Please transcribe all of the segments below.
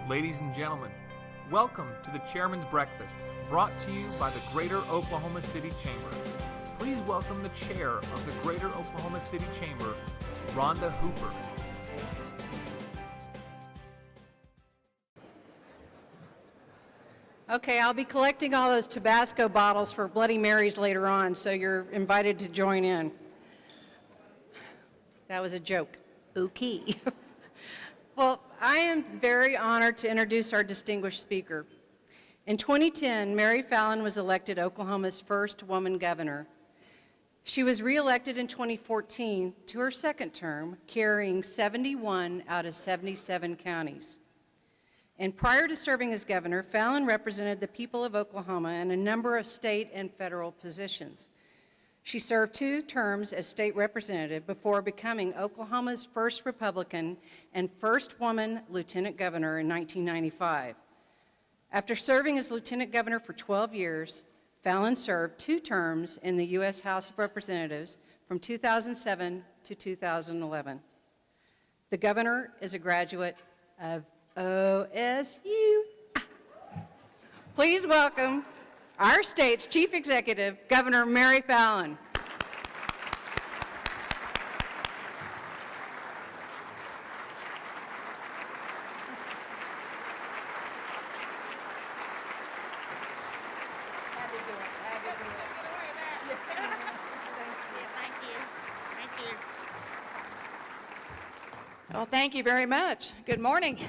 Ladies and gentlemen, welcome to the Chairman's Breakfast, brought to you by the Greater Oklahoma City Chamber. Please welcome the Chair of the Greater Oklahoma City Chamber, Rhonda Hooper. Okay, I'll be collecting all those Tabasco bottles for Bloody Marys later on, so you're invited to join in. That was a joke. Okay. Well, I am very honored to introduce our distinguished speaker. In 2010, Mary Fallin was elected Oklahoma's first woman governor. She was re-elected in 2014 to her second term, carrying 71 out of 77 counties. And prior to serving as governor, Fallin represented the people of Oklahoma in a number of state and federal positions. She served 2 terms as state representative before becoming Oklahoma's first Republican and first woman lieutenant governor in 1995. After serving as lieutenant governor for 12 years, Fallin served 2 terms in the U.S. House of Representatives from 2007 to 2011. The governor is a graduate of OSU. Please welcome our state's Chief Executive, Governor Mary Fallin. Well, thank you very much. Good morning.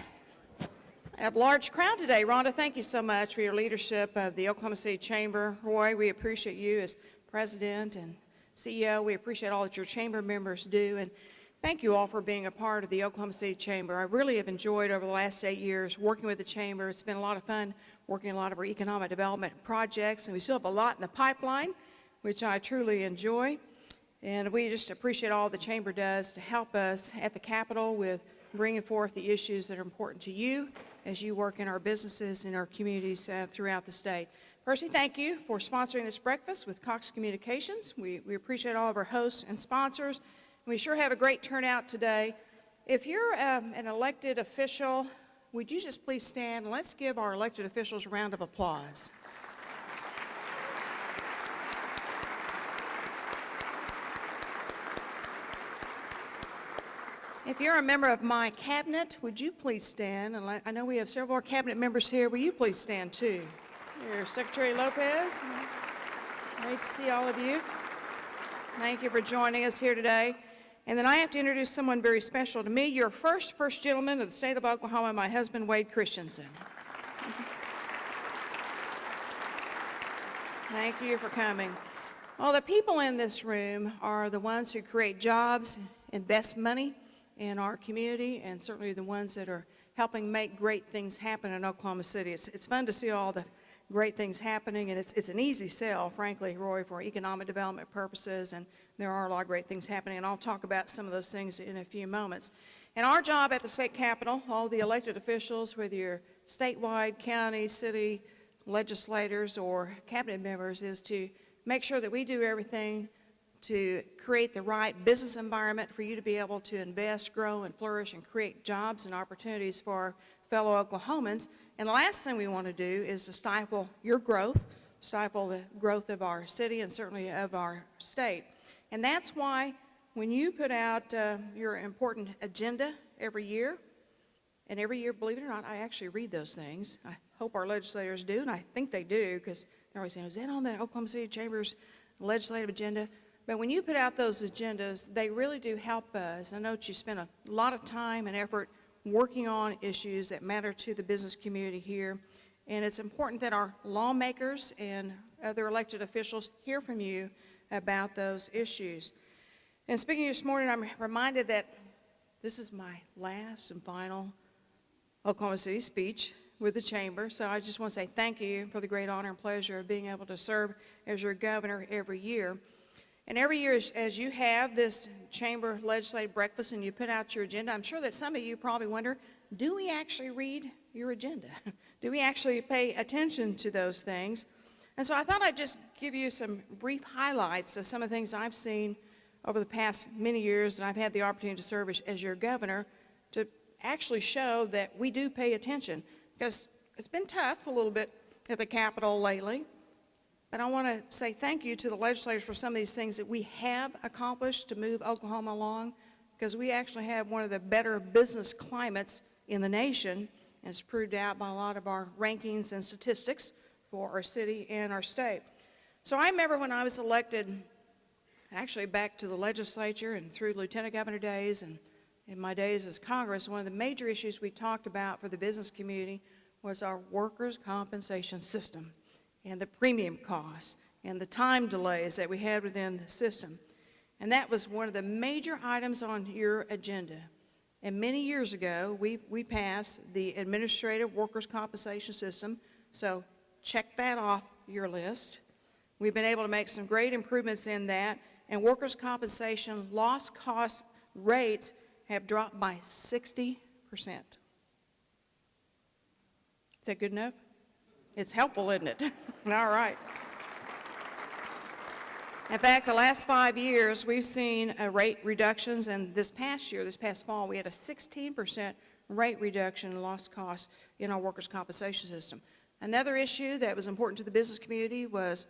I have a large crowd today. Rhonda, thank you so much for your leadership of the Oklahoma City Chamber. Roy, we appreciate you as president and CEO. We appreciate all that your chamber members do. And thank you all for being a part of the Oklahoma City Chamber. I really have enjoyed over the last 8 years working with the chamber. It's been a lot of fun working on a lot of our economic development projects. And we still have a lot in the pipeline, which I truly enjoy. And we just appreciate all the chamber does to help us at the Capitol with bringing forth the issues that are important to you as you work in our businesses and our communities throughout the state. Personally, thank you for sponsoring this breakfast with Cox Communications. We appreciate all of our hosts and sponsors. We sure have a great turnout today. If you're an elected official, would you just please stand and let's give our elected officials a round of applause. If you're a member of my cabinet, would you please stand? And I know we have several of our cabinet members here. Will you please stand too? Here, Secretary Lopez. Great to see all of you. Thank you for joining us here today. And then I have to introduce someone very special to me. Your first gentleman of the state of Oklahoma, my husband, Wade Christensen. Thank you for coming. Well, the people in this room are the ones who create jobs, invest money in our community, and certainly the ones that are helping make great things happen in Oklahoma City. It's fun to see all the great things happening, and it's an easy sell, frankly, Roy, for economic development purposes, and there are a lot of great things happening, and I'll talk about some of those things in a few moments. And our job at the state capitol, all the elected officials, whether you're statewide, county, city, legislators, or cabinet members, is to make sure that we do everything to create the right business environment for you to be able to invest, grow, and flourish and create jobs and opportunities for our fellow Oklahomans. And the last thing we want to do is to stifle your growth, stifle the growth of our city and certainly of our state. And that's why when you put out your important agenda every year, and every year, believe it or not, I actually read those things. I hope our legislators do, and I think they do, because they're always saying, is that on the Oklahoma City Chamber's legislative agenda? But when you put out those agendas, they really do help us. I know that you spend a lot of time and effort working on issues that matter to the business community here. And it's important that our lawmakers and other elected officials hear from you about those issues. And speaking this morning, I'm reminded that this is my last and final Oklahoma City speech with the chamber. So I just want to say thank you for the great honor and pleasure of being able to serve as your governor every year. And every year, as you have this chamber legislative breakfast and you put out your agenda, I'm sure that some of you probably wonder, do we actually read your agenda? Do we actually pay attention to those things? And so I thought I'd just give you some brief highlights of some of the things I've seen over the past many years, and I've had the opportunity to serve as your governor, to actually show that we do pay attention, because it's been tough a little bit at the Capitol lately. But I want to say thank you to the legislators for some of these things that we have accomplished to move Oklahoma along, because we actually have one of the better business climates in the nation, and it's proved out by a lot of our rankings and statistics for our city and our state. So I remember when I was elected, actually back to the legislature and through lieutenant governor days and in my days as Congress, one of the major issues we talked about for the business community was our workers' compensation system and the premium costs and the time delays that we had within the system. And that was one of the major items on your agenda. And many years ago, we passed the administrative workers' compensation system, so check that off your list. We've been able to make some great improvements in that, and workers' compensation loss cost rates have dropped by 60%. Is that good enough? It's helpful, isn't it? All right. In fact, the last 5 years, we've seen rate reductions, and this past year, this past fall, we had a 16% rate reduction in lost costs in our workers' compensation system. Another issue that was important to the business community was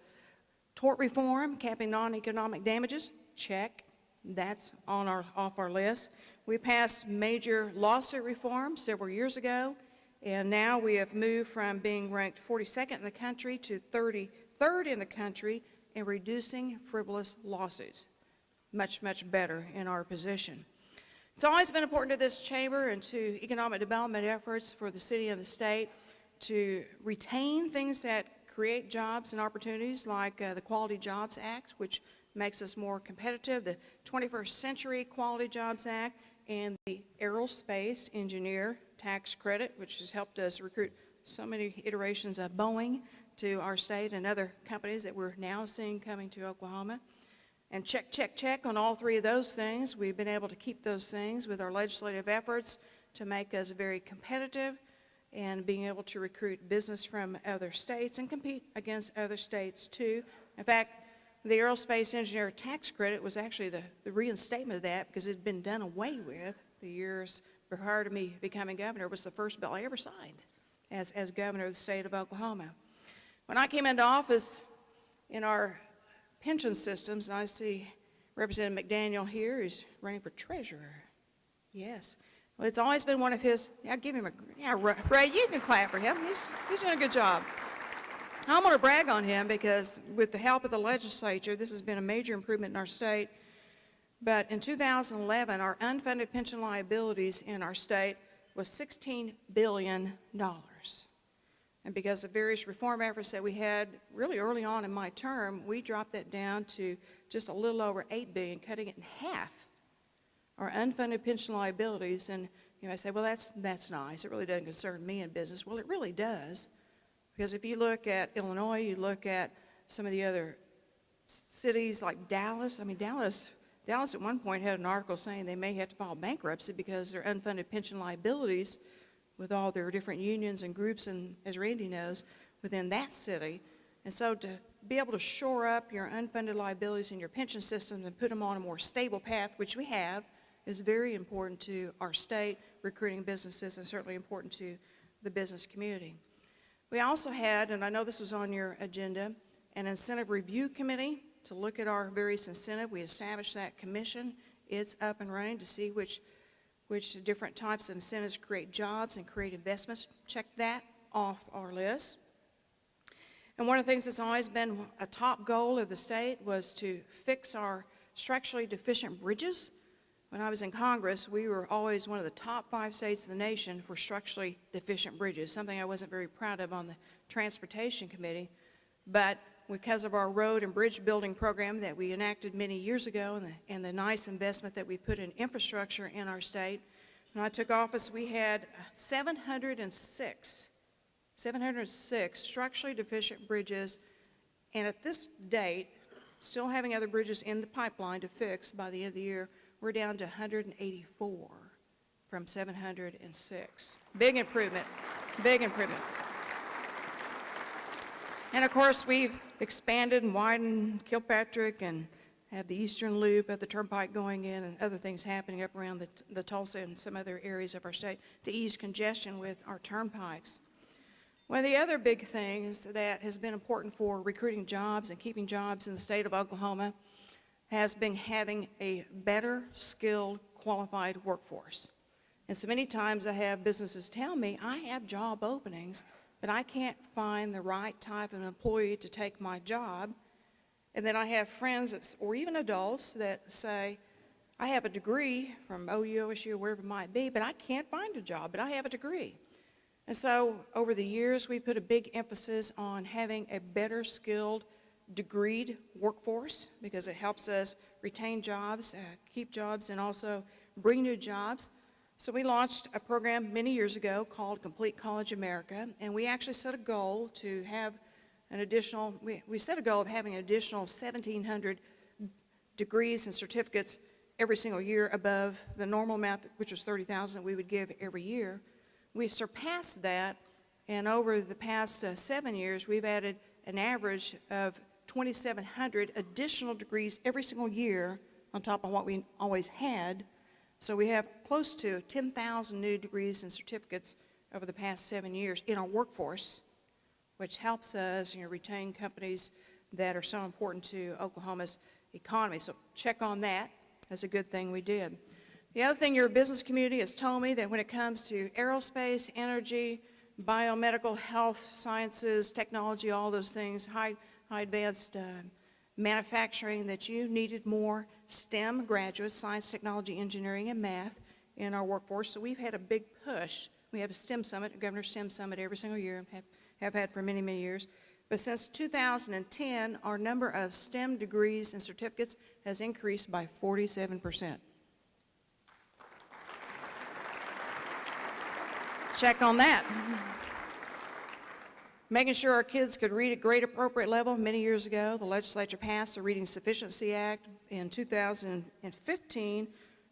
tort reform, capping non-economic damages. Check. That's off our list. We passed major lawsuit reform several years ago, and now we have moved from being ranked 42nd in the country to 33rd in the country in reducing frivolous lawsuits. Much, much better in our position. It's always been important to this chamber and to economic development efforts for the city and the state to retain things that create jobs and opportunities, like the Quality Jobs Act, which makes us more competitive, the 21st Century Quality Jobs Act, and the Aerospace Engineer Tax Credit, which has helped us recruit so many iterations of Boeing to our state and other companies that we're now seeing coming to Oklahoma. And check, check, check on all three of those things. We've been able to keep those things with our legislative efforts to make us very competitive and being able to recruit business from other states and compete against other states too. In fact, the Aerospace Engineer Tax Credit was actually the reinstatement of that, because it had been done away with the years prior to me becoming governor. It was the first bill I ever signed as governor of the state of Oklahoma. When I came into office in our pension systems, and I see Representative McDaniel here, who's running for treasurer. Yes. Well, it's always been one of his, I'll give him Ray, you can clap for him. He's doing a good job. I'm going to brag on him, because with the help of the legislature, this has been a major improvement in our state. But in 2011, our unfunded pension liabilities in our state was $16 billion. And because of various reform efforts that we had really early on in my term, we dropped that down to just a little over $8 billion, cutting it in half, our unfunded pension liabilities. And I say, well, that's nice. It really doesn't concern me in business. Well, it really does, because if you look at Illinois, you look at some of the other cities like Dallas. I mean, Dallas at one point had an article saying they may have to file bankruptcy because their unfunded pension liabilities, with all their different unions and groups, and as Randy knows, within that city. And so to be able to shore up your unfunded liabilities in your pension systems and put them on a more stable path, which we have, is very important to our state, recruiting businesses, and certainly important to the business community. We also had, and I know this was on your agenda, an incentive review committee to look at our various incentives. We established that commission. It's up and running to see which different types of incentives create jobs and create investments. Check that off our list. And one of the things that's always been a top goal of the state was to fix our structurally deficient bridges. When I was in Congress, we were always one of the top 5 states in the nation for structurally deficient bridges, something I wasn't very proud of on the Transportation Committee. But because of our road and bridge building program that we enacted many years ago, and the nice investment that we put in infrastructure in our state, when I took office, we had 706 structurally deficient bridges, and at this date, still having other bridges in the pipeline to fix by the end of the year, we're down to 184 from 706. Big improvement, big improvement. And of course, we've expanded and widened Kilpatrick and have the eastern loop of the turnpike going in and other things happening up around the Tulsa and some other areas of our state to ease congestion with our turnpikes. One of the other big things that has been important for recruiting jobs and keeping jobs in the state of Oklahoma has been having a better skilled, qualified workforce. And so many times I have businesses tell me, I have job openings, but I can't find the right type of employee to take my job. And then I have friends or even adults that say, I have a degree from OU, OSU, wherever it might be, but I can't find a job, but I have a degree. And so over the years, we put a big emphasis on having a better skilled, degreed workforce because it helps us retain jobs, keep jobs, and also bring new jobs. So we launched a program many years ago called Complete College America, and we actually set a goal to have an additional, we set a goal of having an additional 1,700 degrees and certificates every single year above the normal amount, which was 30,000 we would give every year. We've surpassed that, and over the past 7 years, we've added an average of 2,700 additional degrees every single year on top of what we always had. So we have close to 10,000 new degrees and certificates over the past 7 years in our workforce, which helps us retain companies that are so important to Oklahoma's economy. So check on that as a good thing we did. The other thing your business community has told me that when it comes to aerospace, energy, biomedical, health sciences, technology, all those things, high advanced manufacturing, that you needed more STEM graduates, science, technology, engineering, and math in our workforce. So we've had a big push. We have a STEM summit, a Governor's STEM summit every single year, and have had for many, many years. But since 2010, our number of STEM degrees and certificates has increased by 47%. Check on that. Making sure our kids could read at grade appropriate level. Many years ago, the legislature passed the Reading Sufficiency Act. In 2015,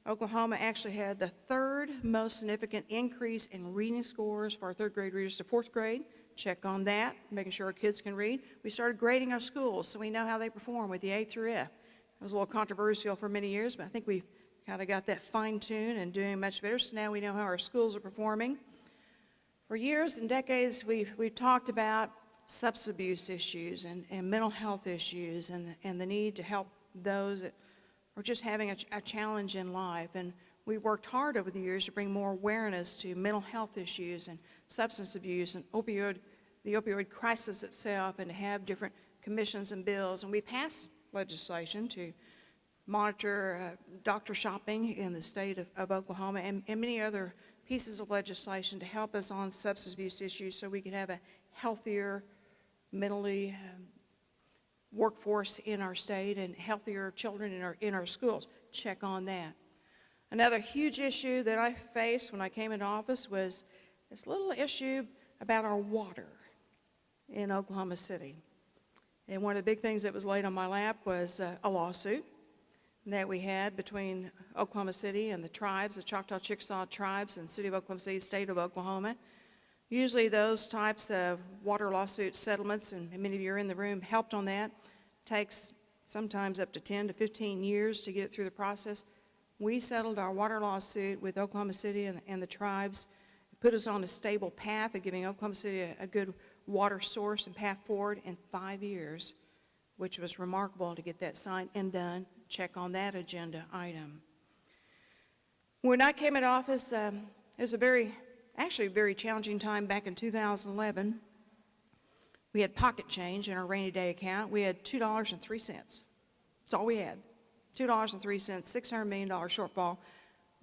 Oklahoma actually had the third most significant increase in reading scores for our third grade readers to fourth grade. Check on that, making sure our kids can read. We started grading our schools so we know how they perform with the A through F. It was a little controversial for many years, but I think we've kind of got that fine-tuned and doing much better. So now we know how our schools are performing. For years and decades, we've talked about substance abuse issues and mental health issues and the need to help those that are just having a challenge in life. And we worked hard over the years to bring more awareness to mental health issues and substance abuse and the opioid crisis itself, and to have different commissions and bills. And we passed legislation to monitor doctor shopping in the state of Oklahoma and many other pieces of legislation to help us on substance abuse issues so we can have a healthier mentally workforce in our state and healthier children in our schools. Check on that. Another huge issue that I faced when I came into office was this little issue about our water in Oklahoma City. And one of the big things that was laid on my lap was a lawsuit that we had between Oklahoma City and the tribes, the Choctaw Chickasaw tribes, and the city of Oklahoma City, state of Oklahoma. Usually those types of water lawsuit settlements, and many of you are in the room, helped on that. Takes sometimes up to 10 to 15 years to get it through the process. We settled our water lawsuit with Oklahoma City and the tribes. It put us on a stable path of giving Oklahoma City a good water source and path forward in 5 years, which was remarkable to get that signed and done. Check on that agenda item. When I came into office, it was actually a very challenging time back in 2011. We had pocket change in our rainy day account. We had $2.03. That's all we had. $2.03, $600 million shortfall.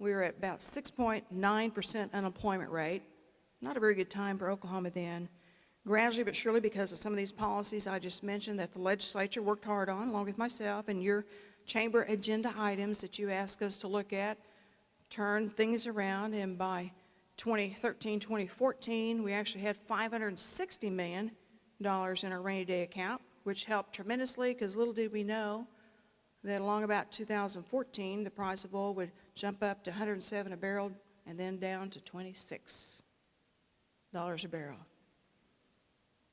We were at about 6.9% unemployment rate. Not a very good time for Oklahoma then. Gradually but surely, because of some of these policies I just mentioned that the legislature worked hard on, along with myself, and your chamber agenda items that you asked us to look at, turn things around, and by 2013, 2014, we actually had $560 million in our rainy day account, which helped tremendously, because little did we know that along about 2014, the price of oil would jump up to 107 a barrel and then down to $26 a barrel.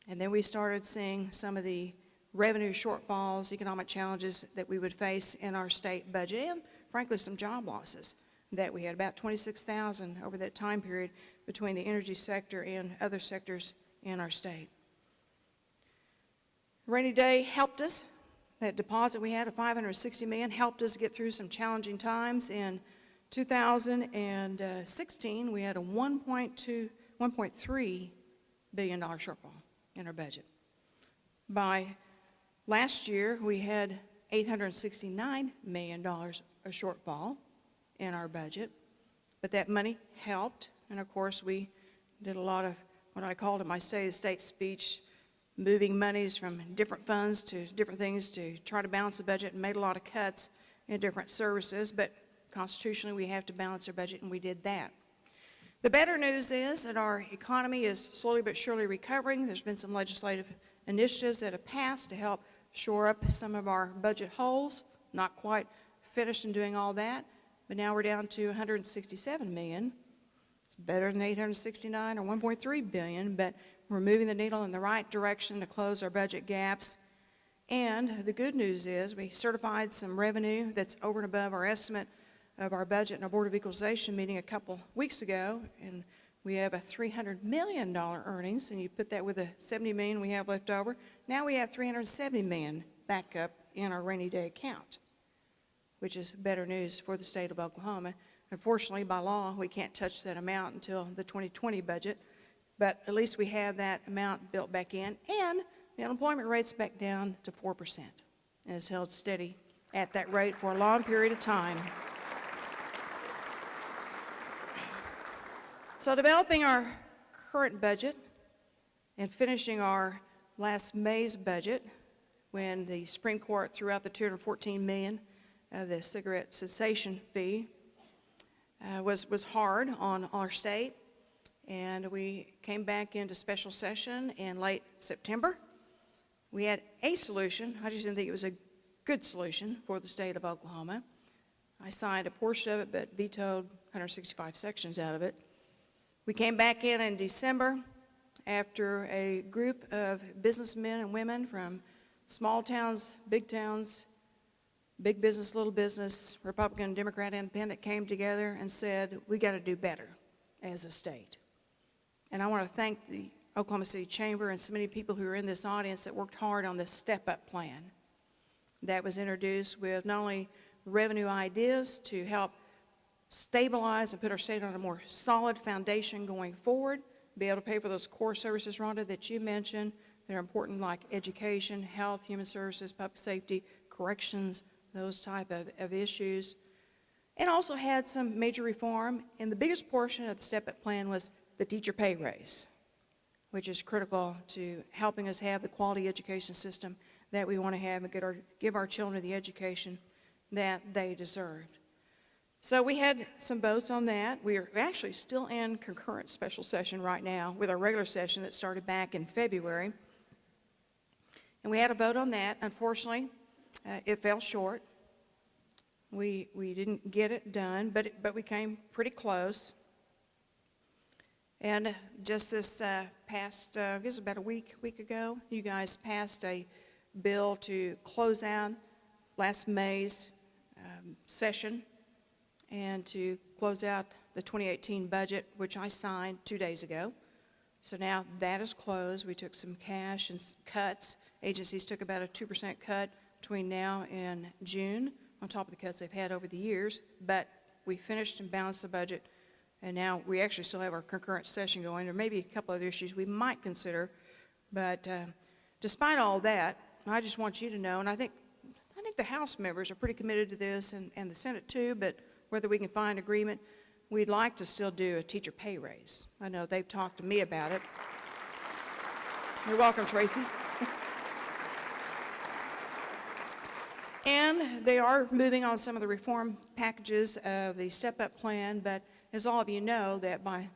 And then we started seeing some of the revenue shortfalls, economic challenges that we would face in our state budget, and frankly, some job losses that we had, about 26,000 over that time period between the energy sector and other sectors in our state. Rainy day helped us. That deposit we had of $560 million helped us get through some challenging times. In 2016, we had a $1.3 billion shortfall in our budget. By last year, we had $869 million a shortfall in our budget, but that money helped, and of course, we did a lot of what I called in my State of the State speech, moving monies from different funds to different things to try to balance the budget, and made a lot of cuts in different services, but constitutionally we have to balance our budget, and we did that. The better news is that our economy is slowly but surely recovering. There's been some legislative initiatives that have passed to help shore up some of our budget holes. Not quite finished in doing all that, but now we're down to $167 million. It's better than 869 or 1.3 billion, but we're moving the needle in the right direction to close our budget gaps. And the good news is we certified some revenue that's over and above our estimate of our budget in our Board of Equalization meeting a couple weeks ago, and we have a $300 million earnings, and you put that with the $70 million we have left over. Now we have $370 million back up in our rainy day account, which is better news for the state of Oklahoma. Unfortunately, by law, we can't touch that amount until the 2020 budget, but at least we have that amount built back in, and the unemployment rate's back down to 4%, and it's held steady at that rate for a long period of time. So developing our current budget and finishing our last May's budget, when the Supreme Court threw out the $214 million of the cigarette cessation fee, was hard on our state, and we came back into special session in late September. We had a solution. I just didn't think it was a good solution for the state of Oklahoma. I signed a portion of it, but vetoed 165 sections out of it. We came back in December after a group of businessmen and women from small towns, big business, little business, Republican, Democrat, Independent, came together and said, we got to do better as a state. And I want to thank the Oklahoma City Chamber and so many people who are in this audience that worked hard on this step-up plan that was introduced with not only revenue ideas to help stabilize and put our state on a more solid foundation going forward, be able to pay for those core services, Rhonda, that you mentioned that are important, like education, health, human services, public safety, corrections, those type of issues, and also had some major reform. And the biggest portion of the step-up plan was the teacher pay raise, which is critical to helping us have the quality education system that we want to have and give our children the education that they deserved. So we had some votes on that. We are actually still in concurrent special session right now with our regular session that started back in February. And we had a vote on that. Unfortunately, it fell short. We didn't get it done, but we came pretty close. And just this past, I guess about a week ago, you guys passed a bill to close out last May's session and to close out the 2018 budget, which I signed 2 days ago. So now that is closed. We took some cash and cuts. Agencies took about a 2% cut between now and June, on top of the cuts they've had over the years. But we finished and balanced the budget, and now we actually still have our concurrent session going. There may be a couple other issues we might consider, but despite all that, I just want you to know, and I think the House members are pretty committed to this, and the Senate too, but whether we can find agreement, we'd like to still do a teacher pay raise. I know they've talked to me about it. You're welcome, Tracy. And they are moving on some of the reform packages of the step-up plan, but as all of you know, that by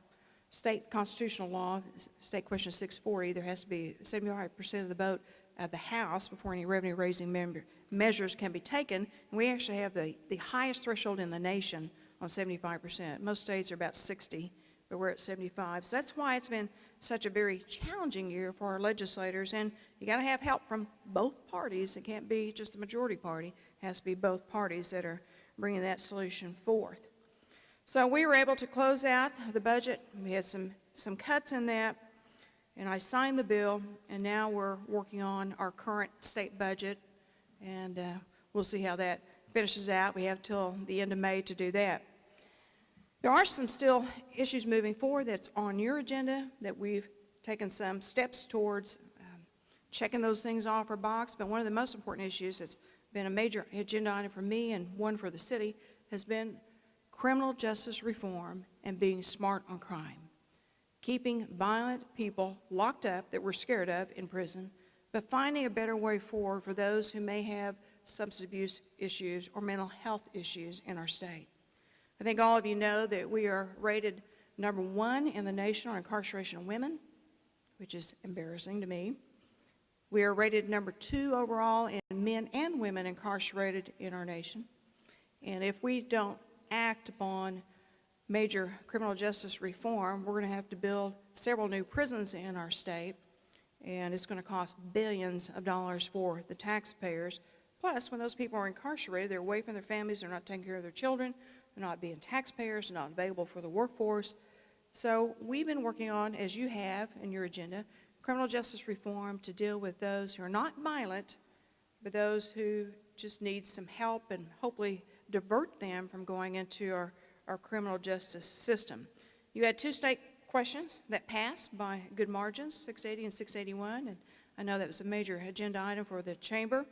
state constitutional law, State Question 640, there has to be 75% of the vote of the House before any revenue-raising measures can be taken. And we actually have the highest threshold in the nation on 75%. Most states are about 60, but we're at 75. So that's why it's been such a very challenging year for our legislators, and you got to have help from both parties. It can't be just the majority party. It has to be both parties that are bringing that solution forth. So we were able to close out the budget. We had some cuts in that, and I signed the bill, and now we're working on our current state budget, and we'll see how that finishes out. We have till the end of May to do that. There are some still issues moving forward that's on your agenda that we've taken some steps towards checking those things off our box, but one of the most important issues that's been a major agenda item for me and one for the city has been criminal justice reform and being smart on crime. Keeping violent people locked up that we're scared of in prison, but finding a better way forward for those who may have substance abuse issues or mental health issues in our state. I think all of you know that we are rated #1 in the nation on incarceration of women, which is embarrassing to me. We are rated #2 overall in men and women incarcerated in our nation. And if we don't act upon major criminal justice reform, we're going to have to build several new prisons in our state, and it's going to cost billions of dollars for the taxpayers. Plus, when those people are incarcerated, they're away from their families, they're not taking care of their children, they're not being taxpayers, they're not available for the workforce. So we've been working on, as you have in your agenda, criminal justice reform to deal with those who are not violent, but those who just need some help and hopefully divert them from going into our criminal justice system. You had 2 state questions that passed by good margins, 680 and 681, and I know that was a major agenda item for the chamber.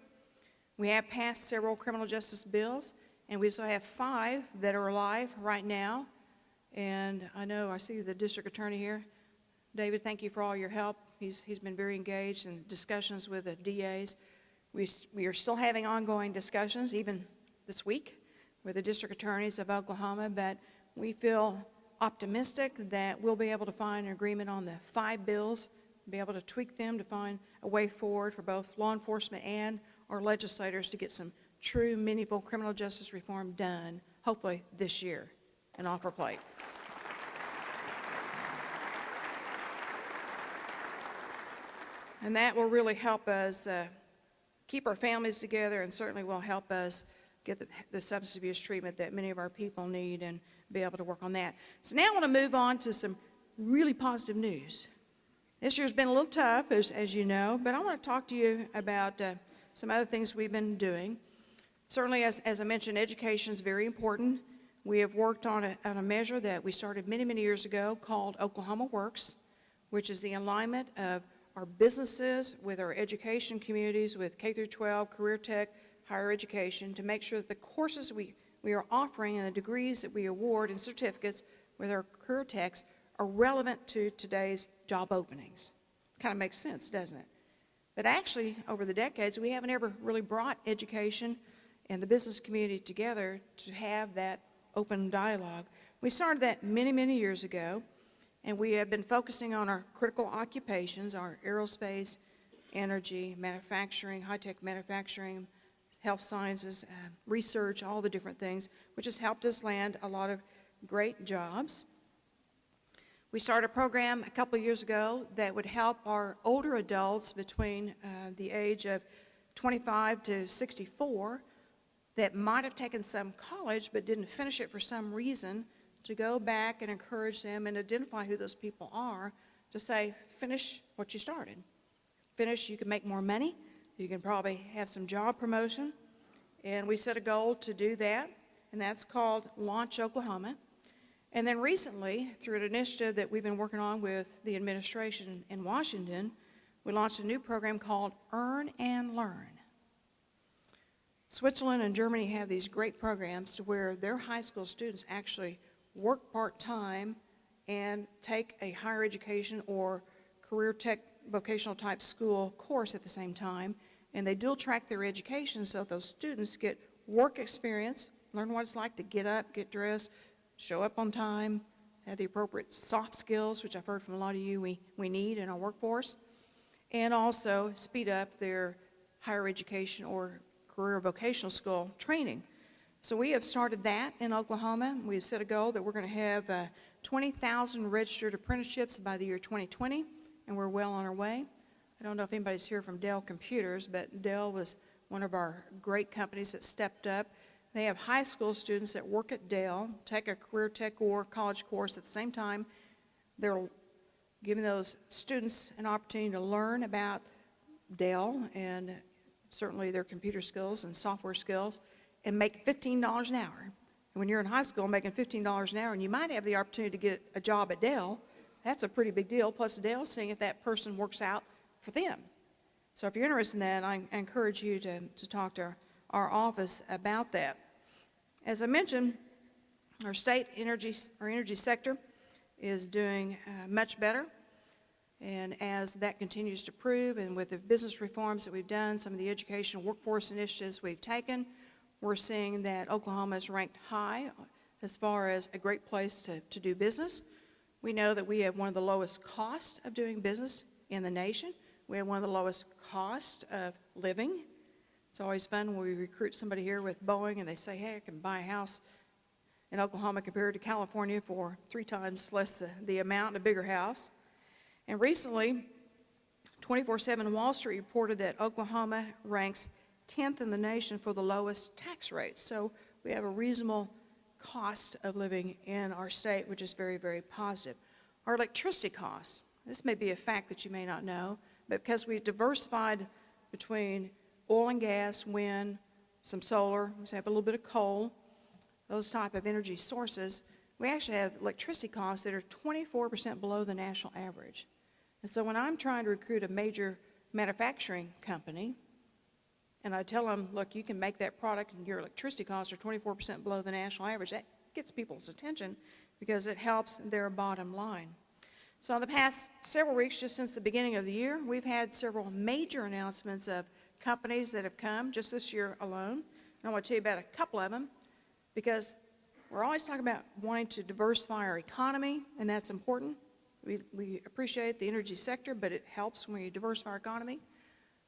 We have passed several criminal justice bills, and we still have 5 that are alive right now. And I know I see the district attorney here. David, thank you for all your help. He's been very engaged in discussions with the DAs. We are still having ongoing discussions, even this week, with the district attorneys of Oklahoma, but we feel optimistic that we'll be able to find an agreement on the 5 bills, be able to tweak them to find a way forward for both law enforcement and our legislators to get some true, meaningful criminal justice reform done, hopefully this year, and off our plate. And that will really help us keep our families together, and certainly will help us get the substance abuse treatment that many of our people need and be able to work on that. So now I want to move on to some really positive news. This year's been a little tough, as you know, but I want to talk to you about some other things we've been doing. Certainly, as I mentioned, education is very important. We have worked on a measure that we started many, many years ago called Oklahoma Works, which is the alignment of our businesses with our education communities, with K-12, career tech, higher education, to make sure that the courses we are offering and the degrees that we award and certificates with our career techs are relevant to today's job openings. Kind of makes sense, doesn't it? But actually, over the decades, we haven't ever really brought education and the business community together to have that open dialogue. We started that many, many years ago, and we have been focusing on our critical occupations, our aerospace, energy, manufacturing, high-tech manufacturing, health sciences, research, all the different things, which has helped us land a lot of great jobs. We started a program a couple of years ago that would help our older adults between the age of 25 to 64 that might have taken some college but didn't finish it for some reason, to go back and encourage them and identify who those people are, to say, finish what you started. Finish, you can make more money, you can probably have some job promotion, and we set a goal to do that, and that's called Launch Oklahoma. And then recently, through an initiative that we've been working on with the administration in Washington, we launched a new program called Earn and Learn. Switzerland and Germany have these great programs to where their high school students actually work part-time and take a higher education or career tech vocational type school course at the same time, and they dual track their education so those students get work experience, learn what it's like to get up, get dressed, show up on time, have the appropriate soft skills, which I've heard from a lot of you we need in our workforce, and also speed up their higher education or career vocational school training. So we have started that in Oklahoma. We've set a goal that we're going to have 20,000 registered apprenticeships by the year 2020, and we're well on our way. I don't know if anybody's here from Dell Computers, but Dell was one of our great companies that stepped up. They have high school students that work at Dell, take a career tech or college course at the same time. They're giving those students an opportunity to learn about Dell and certainly their computer skills and software skills and make $15 an hour. And when you're in high school making $15 an hour and you might have the opportunity to get a job at Dell, that's a pretty big deal. Plus Dell's seeing if that person works out for them. So if you're interested in that, I encourage you to talk to our office about that. As I mentioned, our state energy sector is doing much better. And as that continues to prove, and with the business reforms that we've done, some of the educational workforce initiatives we've taken, we're seeing that Oklahoma is ranked high as far as a great place to do business. We know that we have one of the lowest costs of doing business in the nation. We have one of the lowest costs of living. It's always fun when we recruit somebody here with Boeing and they say, hey, I can buy a house in Oklahoma compared to California for 3 times less the amount, a bigger house. And recently, 24/7 Wall Street reported that Oklahoma ranks 10th in the nation for the lowest tax rates. So we have a reasonable cost of living in our state, which is very, very positive. Our electricity costs, this may be a fact that you may not know, but because we've diversified between oil and gas, wind, some solar, we have a little bit of coal, those type of energy sources, we actually have electricity costs that are 24% below the national average. And so when I'm trying to recruit a major manufacturing company, and I tell them, look, you can make that product and your electricity costs are 24% below the national average, that gets people's attention because it helps their bottom line. So in the past several weeks, just since the beginning of the year, we've had several major announcements of companies that have come just this year alone. And I want to tell you about a couple of them because we're always talking about wanting to diversify our economy, and that's important. We appreciate the energy sector, but it helps when we diversify our economy.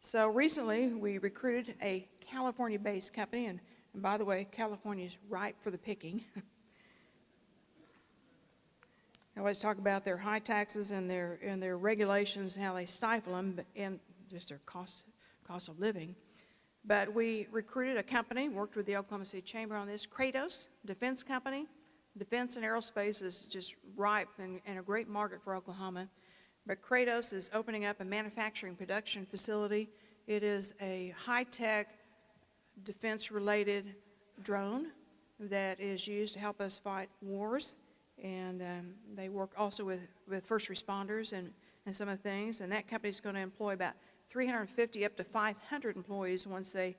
So recently, we recruited a California-based company, and by the way, California's ripe for the picking. I always talk about their high taxes and their regulations and how they stifle them, and just their cost of living. But we recruited a company, worked with the Oklahoma City Chamber on this, Kratos, defense company. Defense and aerospace is just ripe and a great market for Oklahoma. But Kratos is opening up a manufacturing production facility. It is a high-tech, defense-related drone that is used to help us fight wars. And they work also with first responders and some of the things. And that company is going to employ about 350 up to 500 employees once they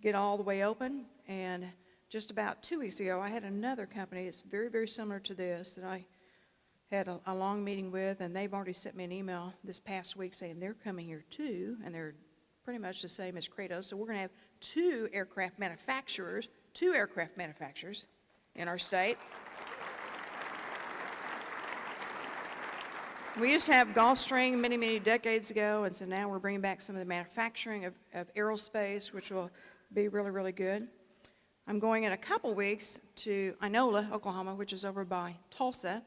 get all the way open. And just about 2 weeks ago, I had another company that's very, very similar to this that I had a long meeting with, and they've already sent me an email this past week saying they're coming here too, and they're pretty much the same as Kratos. So we're going to have two aircraft manufacturers in our state. We used to have Gulfstream many, many decades ago, and so now we're bringing back some of the manufacturing of aerospace, which will be really, really good. I'm going in a couple weeks to Inola, Oklahoma, which is over by Tulsa,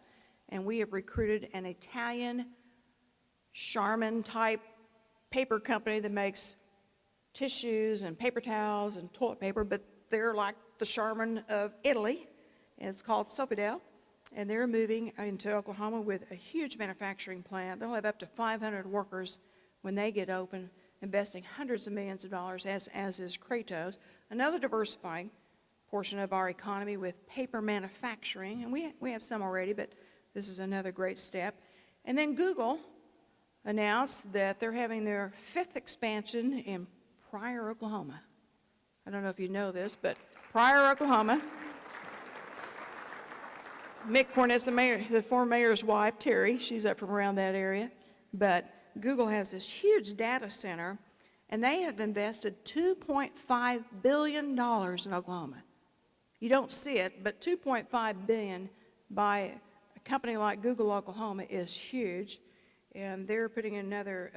and we have recruited an Italian Charmin-type paper company that makes tissues and paper towels and toilet paper, but they're like the Charmin of Italy, and it's called Sofidel. And they're moving into Oklahoma with a huge manufacturing plant. They'll have up to 500 workers when they get open, investing hundreds of millions of dollars, as is Kratos. Another diversifying portion of our economy with paper manufacturing, and we have some already, but this is another great step. And then Google announced that they're having their 5th expansion in Pryor, Oklahoma. I don't know if you know this, but Pryor, Oklahoma. Mick Cornett, the former mayor's wife, Terry, she's up from around that area. But Google has this huge data center, and they have invested $2.5 billion in Oklahoma. You don't see it, but $2.5 billion by a company like Google Oklahoma is huge, and they're putting another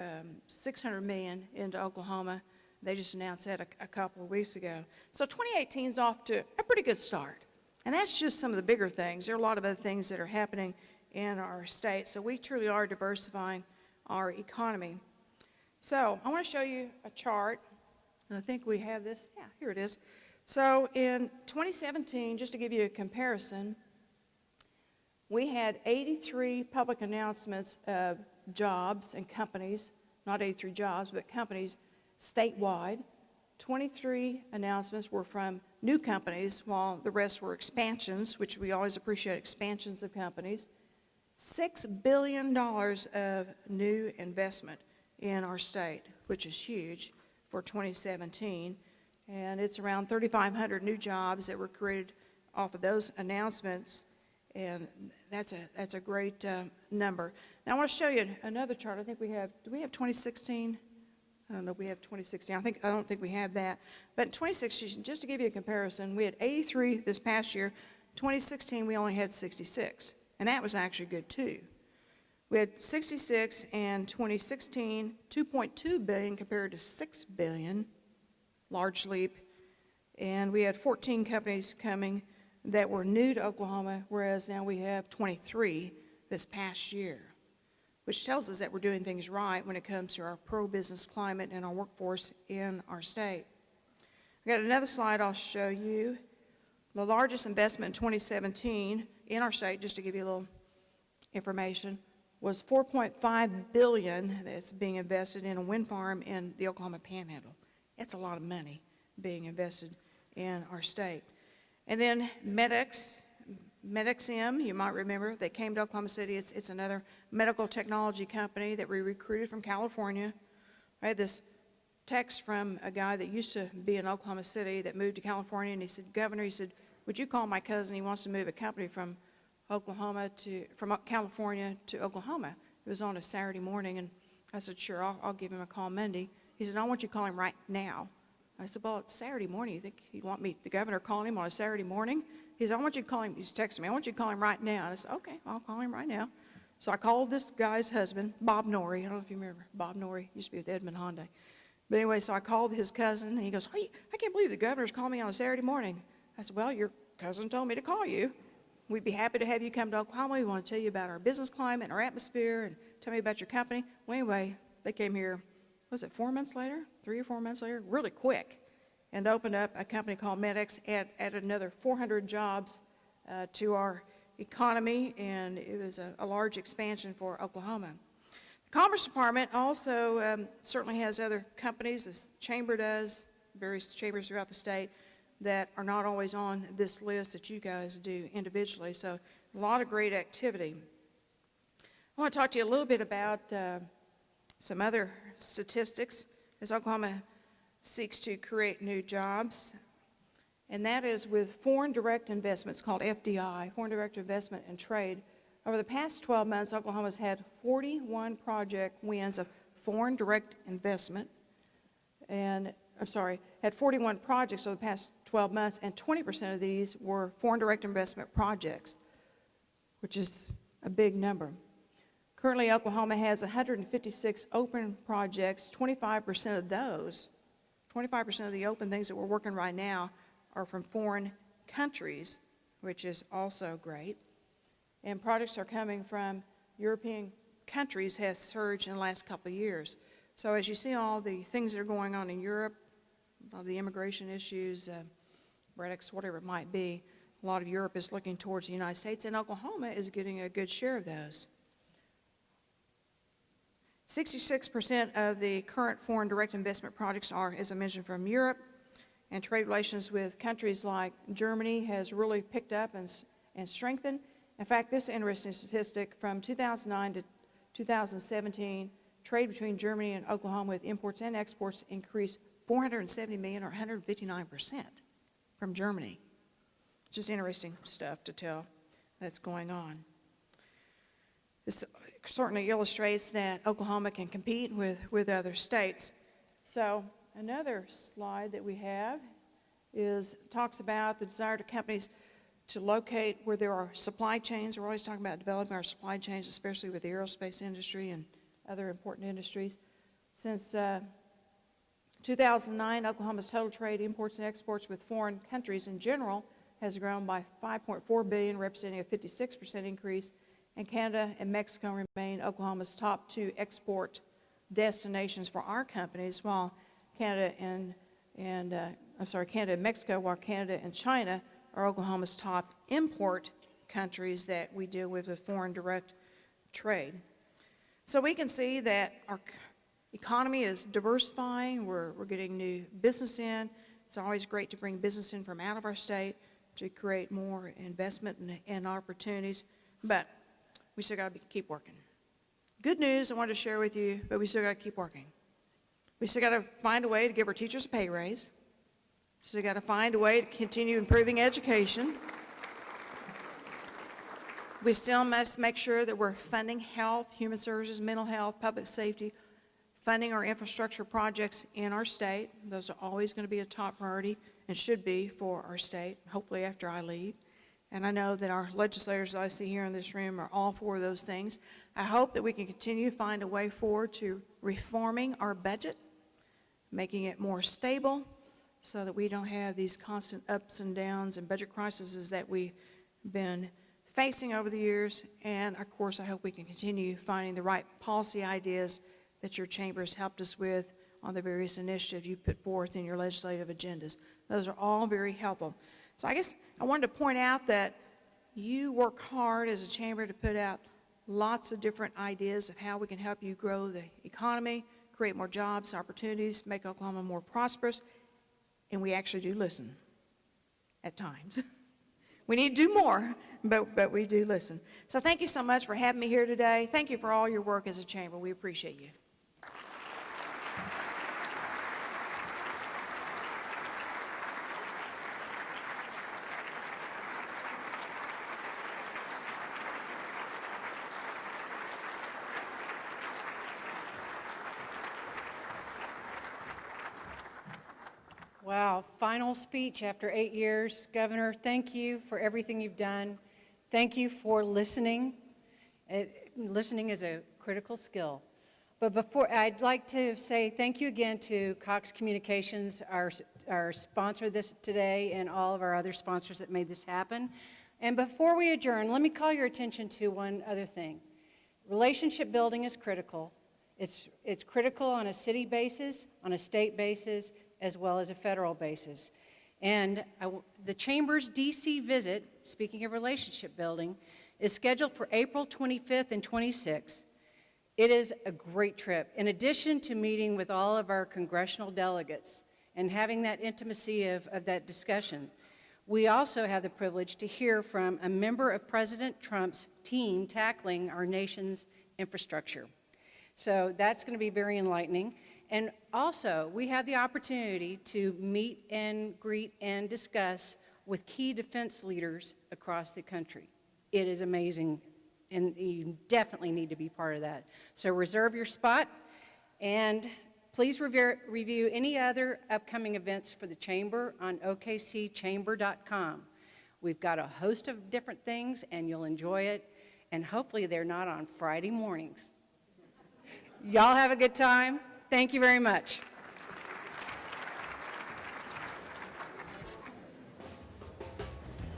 $600 million into Oklahoma. They just announced that a couple of weeks ago. So 2018 is off to a pretty good start. And that's just some of the bigger things. There are a lot of other things that are happening in our state. So we truly are diversifying our economy. So I want to show you a chart. I think we have this. Yeah, here it is. So in 2017, just to give you a comparison, we had 83 public announcements of jobs and companies, not 83 jobs, but companies statewide. 23 announcements were from new companies, while the rest were expansions, which we always appreciate expansions of companies. $6 billion of new investment in our state, which is huge for 2017. And it's around 3,500 new jobs that were created off of those announcements. And that's a great number. Now I want to show you another chart. I think we have, do we have 2016? I don't know if we have 2016. I don't think we have that. But in 2016, just to give you a comparison, we had 83 this past year. 2016, we only had 66. And that was actually good too. We had 66 in 2016, 2.2 billion compared to 6 billion, large leap. And we had 14 companies coming that were new to Oklahoma, whereas now we have 23 this past year, which tells us that we're doing things right when it comes to our pro-business climate and our workforce in our state. I've got another slide I'll show you. The largest investment in 2017 in our state, just to give you a little information, was $4.5 billion that's being invested in a wind farm in the Oklahoma Panhandle. That's a lot of money being invested in our state. And then MedXM, you might remember, they came to Oklahoma City. It's another medical technology company that we recruited from California. I had this text from a guy that used to be in Oklahoma City that moved to California, and he said, Governor, he said, would you call my cousin? He wants to move a company from California to Oklahoma. It was on a Saturday morning, and I said, sure, I'll give him a call Monday. He said, I want you to call him right now. I said, well, it's Saturday morning. You think you want me, the governor, calling him on a Saturday morning? He said, I want you to call him. He's texting me. I want you to call him right now. And I said, okay, I'll call him right now. So I called this guy's husband, Bob Norrie. I don't know if you remember. Bob Norrie used to be with Edmund Hyundai. But anyway, so I called his cousin, and he goes, hey, I can't believe the governor's calling me on a Saturday morning. I said, well, your cousin told me to call you. We'd be happy to have you come to Oklahoma. We want to tell you about our business climate and our atmosphere and tell me about your company. Well, anyway, they came here, was it 4 months later, 3 or 4 months later, really quick, and opened up a company called MedX, added another 400 jobs to our economy, and it was a large expansion for Oklahoma. The Commerce Department also certainly has other companies, this chamber does, various chambers throughout the state, that are not always on this list that you guys do individually. So a lot of great activity. I want to talk to you a little bit about some other statistics as Oklahoma seeks to create new jobs. And that is with foreign direct investments called FDI, foreign direct investment and trade. Over the past 12 months, Oklahoma's had 41 project wins of foreign direct investment, and had 41 projects over the past 12 months, and 20% of these were foreign direct investment projects, which is a big number. Currently, Oklahoma has 156 open projects. 25% of those, 25% of the open things that we're working right now are from foreign countries, which is also great. And projects are coming from European countries has surged in the last couple of years. So as you see all the things that are going on in Europe, all the immigration issues, Brexit, whatever it might be, a lot of Europe is looking towards the United States, and Oklahoma is getting a good share of those. 66% of the current foreign direct investment projects are, as I mentioned, from Europe, and trade relations with countries like Germany has really picked up and strengthened. In fact, this interesting statistic from 2009 to 2017, trade between Germany and Oklahoma with imports and exports increased 470 million or 159% from Germany. Just interesting stuff to tell that's going on. This certainly illustrates that Oklahoma can compete with other states. So another slide that we have talks about the desire to companies to locate where there are supply chains. We're always talking about developing our supply chains, especially with the aerospace industry and other important industries. Since 2009, Oklahoma's total trade, imports and exports with foreign countries in general has grown by $5.4 billion, representing a 56% increase, and Canada and Mexico remain Oklahoma's top two export destinations for our companies, while Canada and Mexico, while Canada and China are Oklahoma's top import countries that we deal with foreign direct trade. So we can see that our economy is diversifying. We're getting new business in. It's always great to bring business in from out of our state to create more investment and opportunities, but we still got to keep working. Good news I wanted to share with you, but we still got to keep working. We still got to find a way to give our teachers a pay raise. Still got to find a way to continue improving education. We still must make sure that we're funding health, human services, mental health, public safety, funding our infrastructure projects in our state. Those are always going to be a top priority and should be for our state, hopefully after I leave. And I know that our legislators I see here in this room are all for those things. I hope that we can continue to find a way forward to reforming our budget, making it more stable so that we don't have these constant ups and downs and budget crises that we've been facing over the years. And of course, I hope we can continue finding the right policy ideas that your chamber has helped us with on the various initiatives you put forth in your legislative agendas. Those are all very helpful. So I guess I wanted to point out that you work hard as a chamber to put out lots of different ideas of how we can help you grow the economy, create more jobs, opportunities, make Oklahoma more prosperous, and we actually do listen at times. We need to do more, but we do listen. So thank you so much for having me here today. Thank you for all your work as a chamber. We appreciate you. Wow, final speech after 8 years. Governor, thank you for everything you've done. Thank you for listening. Listening is a critical skill. But before, I'd like to say thank you again to Cox Communications, our sponsor this today, and all of our other sponsors that made this happen. And before we adjourn, let me call your attention to one other thing. Relationship building is critical. It's critical on a city basis, on a state basis, as well as a federal basis. And the Chamber's DC visit, speaking of relationship building, is scheduled for April 25th and 26th. It is a great trip. In addition to meeting with all of our congressional delegates and having that intimacy of that discussion, we also have the privilege to hear from a member of President Trump's team tackling our nation's infrastructure. So that's going to be very enlightening. And also, we have the opportunity to meet and greet and discuss with key defense leaders across the country. It is amazing, and you definitely need to be part of that. So reserve your spot, and please review any other upcoming events for the Chamber on okcchamber.com. We've got a host of different things, and you'll enjoy it, and hopefully they're not on Friday mornings. Y'all have a good time. Thank you very much.